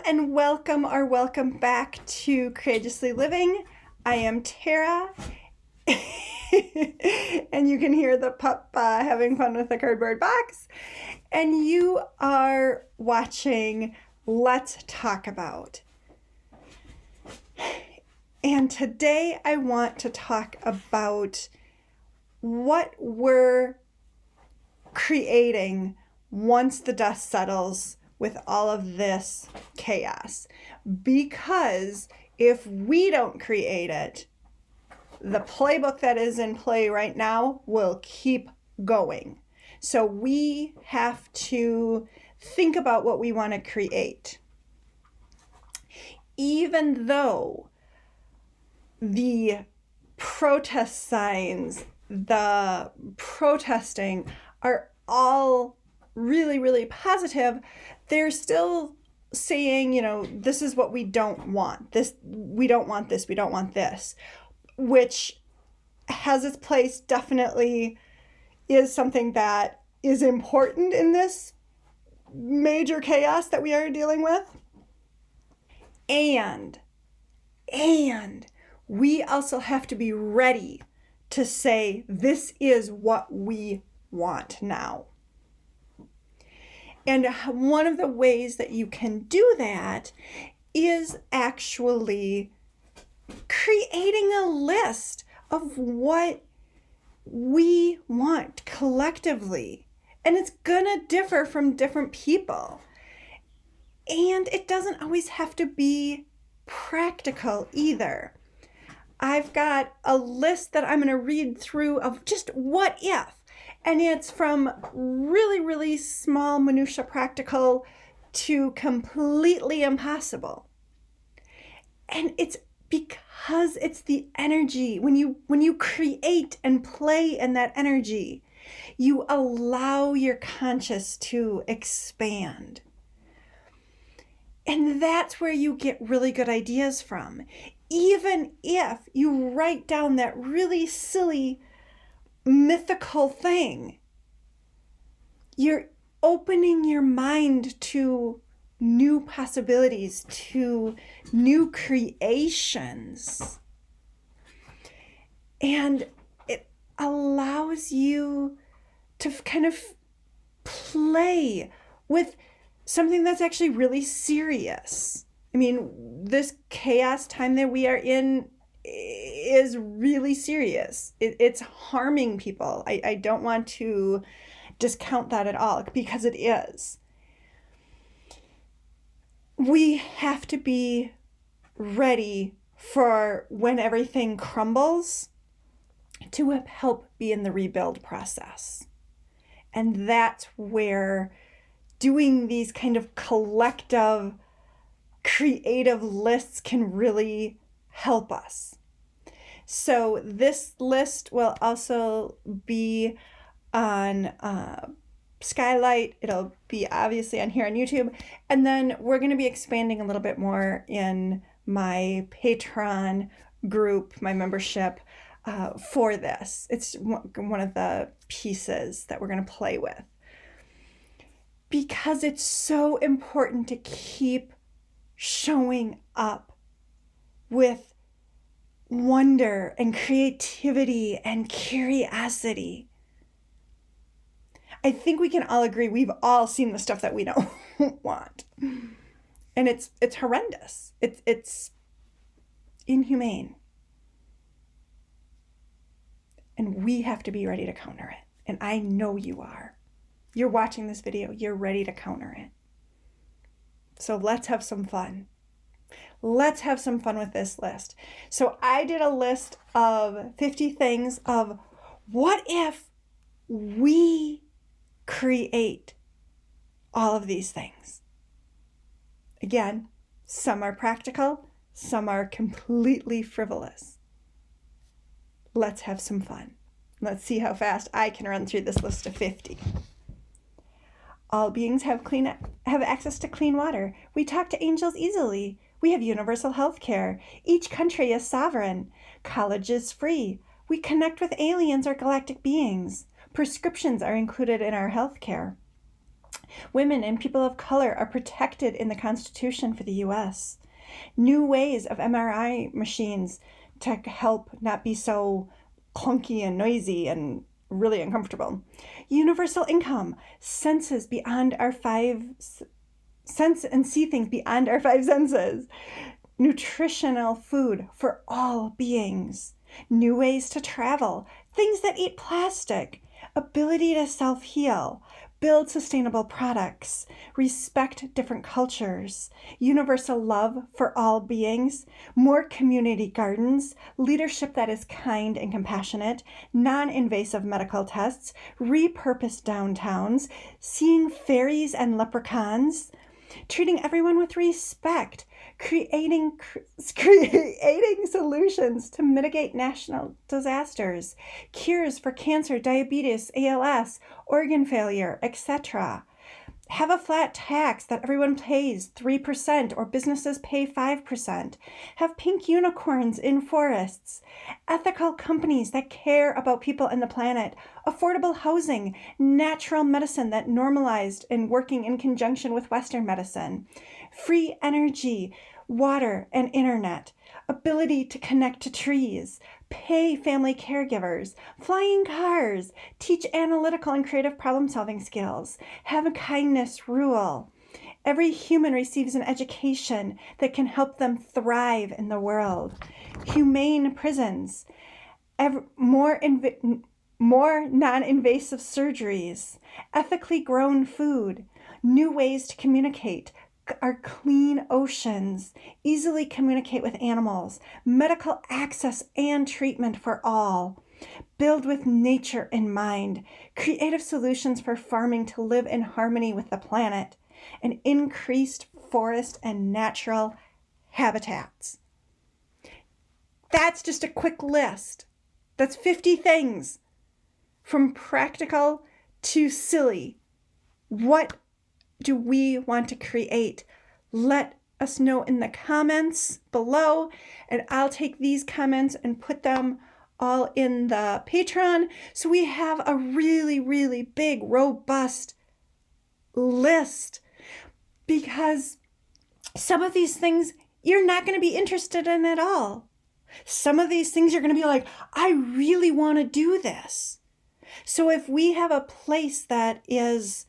and welcome back to Courageously Living. I am Tara, and you can hear the pup having fun with the cardboard box. And you are watching Let's Talk About. And today I want to talk about what we're creating once the dust settles with all of this chaos. Because if we don't create it, the playbook that is in play right now will keep going. So we have to think about what we want to create. Even though the protest signs, the protesting are all really, really positive, they're still saying, this is what we don't want. We don't want this, we don't want this, which has its place, definitely is something that is important in this major chaos that we are dealing with. And we also have to be ready to say, this is what we want now. And one of the ways that you can do that is actually creating a list of what we want collectively. And it's gonna differ from different people. And it doesn't always have to be practical either. I've got a list that I'm gonna read through of just what if. And it's from really, really small minutia practical to completely impossible. And it's because it's the energy. When you create and play in that energy, you allow your conscious to expand. And that's where you get really good ideas from. Even if you write down that really silly mythical thing, you're opening your mind to new possibilities, to new creations. And it allows you to kind of play with something that's actually really serious. I mean, this chaos time that we are in is really serious. It's harming people. I don't want to discount that at all, because it is. We have to be ready for when everything crumbles to help be in the rebuild process. And that's where doing these kind of collective creative lists can really help us. So this list will also be on Skylight. It'll be obviously on here on YouTube. And then we're going to be expanding a little bit more in my Patreon group, my membership for this. It's one of the pieces that we're going to play with. Because it's so important to keep showing up with wonder and creativity and curiosity. I think we can all agree we've all seen the stuff that we don't want. And it's horrendous. It's inhumane. And we have to be ready to counter it. And I know you are. You're watching this video, you're ready to counter it. So let's have some fun. Let's have some fun with this list. So I did a list of 50 things of what if we create all of these things. Again, some are practical, some are completely frivolous. Let's have some fun. Let's see how fast I can run through this list of 50. All beings have access to clean water. We talk to angels easily. We have universal health care. Each country is sovereign. College is free. We connect with aliens or galactic beings. Prescriptions are included in our health care. Women and people of color are protected in the Constitution for the U.S. New ways of MRI machines to help not be so clunky and noisy and really uncomfortable. Universal income, senses beyond our five sense and see things beyond our five senses. Nutritional food for all beings. New ways to travel, things that eat plastic, ability to self-heal, build sustainable products, respect different cultures, universal love for all beings, more community gardens, leadership that is kind and compassionate, non-invasive medical tests, repurposed downtowns, seeing fairies and leprechauns, treating everyone with respect, creating solutions to mitigate national disasters, cures for cancer, diabetes, ALS, organ failure, etc. Have a flat tax that everyone pays 3% or businesses pay 5%. Have pink unicorns in forests. Ethical companies that care about people and the planet. Affordable housing. Natural medicine that normalized and working in conjunction with Western medicine. Free energy, water, and internet. Ability to connect to trees. Pay family caregivers, flying cars, teach analytical and creative problem-solving skills, have kindness rule. Every human receives an education that can help them thrive in the world. Humane prisons, more non-invasive surgeries, ethically grown food, new ways to communicate, our clean oceans, easily communicate with animals, medical access and treatment for all, build with nature in mind, creative solutions for farming to live in harmony with the planet, and increased forest and natural habitats. That's just a quick list. That's 50 things, from practical to silly. What do we want to create? Let us know in the comments below, and I'll take these comments and put them all in the Patreon so we have a really, really big, robust list, because some of these things you're not going to be interested in at all. Some of these things you're going to be like, I really want to do this. So if we have a place that is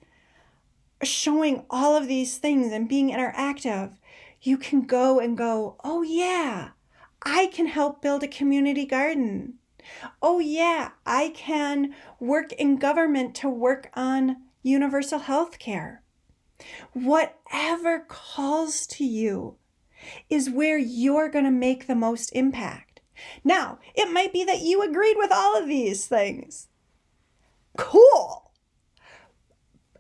showing all of these things and being interactive, you can go and go, oh yeah, I can help build a community garden. Oh yeah, I can work in government to work on universal health care. Whatever calls to you is where you're going to make the most impact. Now, it might be that you agreed with all of these things. Cool.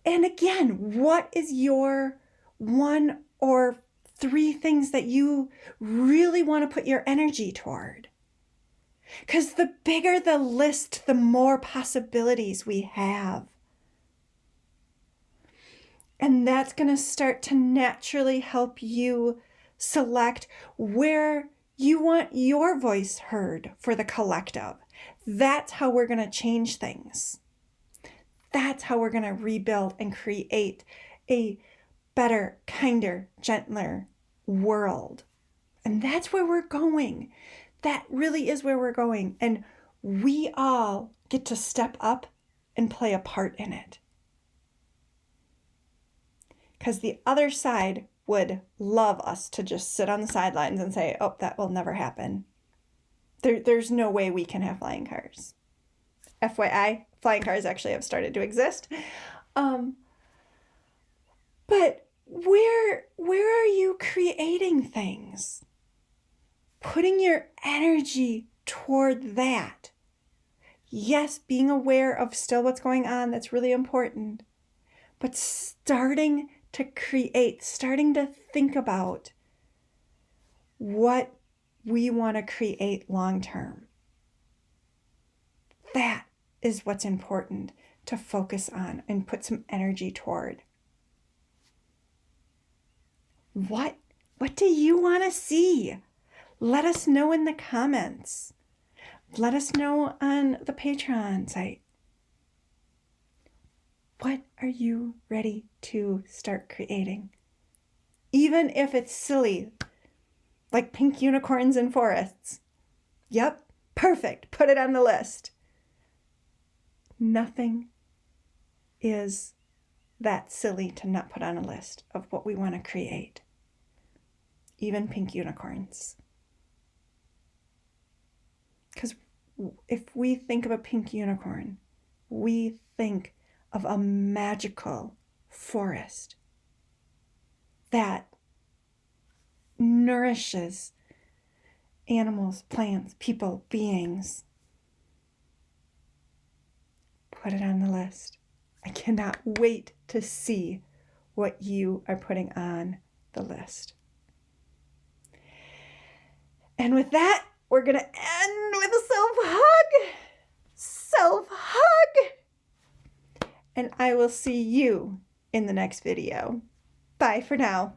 And again, what is your 1 or 3 things that you really want to put your energy toward? Because the bigger the list, the more possibilities we have. And that's going to start to naturally help you select where you want your voice heard for the collective. That's how we're going to change things. That's how we're going to rebuild and create a better, kinder, gentler world. And that's where we're going. That really is where we're going. And we all get to step up and play a part in it. Because the other side would love us to just sit on the sidelines and say, oh, that will never happen. There's no way we can have flying cars. FYI, flying cars actually have started to exist. But where are you creating things? Putting your energy toward that. Yes, being aware of still what's going on, that's really important. But starting to create, starting to think about what we want to create long term. That is what's important to focus on and put some energy toward. What do you want to see? Let us know in the comments. Let us know on the Patreon site. What are you ready to start creating? Even if it's silly, like pink unicorns in forests. Yep, perfect. Put it on the list. Nothing is that silly to not put on a list of what we want to create. Even pink unicorns. Because if we think of a pink unicorn, we think of a magical forest that nourishes animals, plants, people, beings. Put it on the list. I cannot wait to see what you are putting on the list. And with that, we're going to end with a self-hug. Self-hug. And I will see you in the next video. Bye for now.